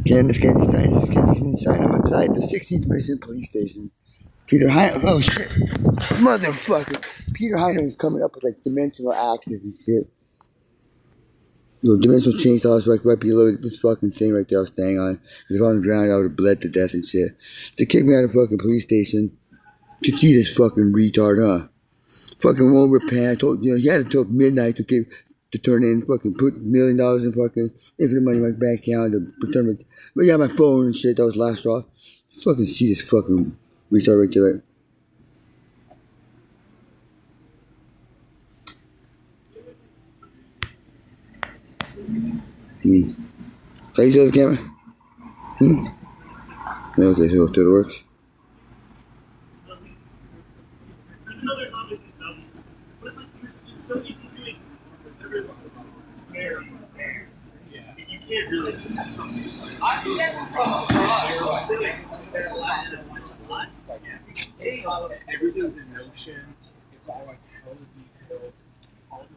Kenneth Kenji Stine. This is Kenneth Kenji Stine. I'm outside the 16th Mission Police Station. Peter Highnam. Oh shit. Motherfucker. Peter Highnam is coming up with like dimensional axes and shit. Dimensional chainsaws right below this fucking thing right there I was staying on. If on the ground, I would have bled to death and shit. They kicked me out of the fucking police station to see this fucking retard, huh? Fucking won't repent. I told he had until midnight to turn in fucking put $1 million in fucking infinite money in my bank account to return it. But yeah, my phone and shit, that was last straw. Fucking see this fucking retard right there. How you tell the camera? Okay, so it works. Everything's in motion. It's all like hella detailed. All the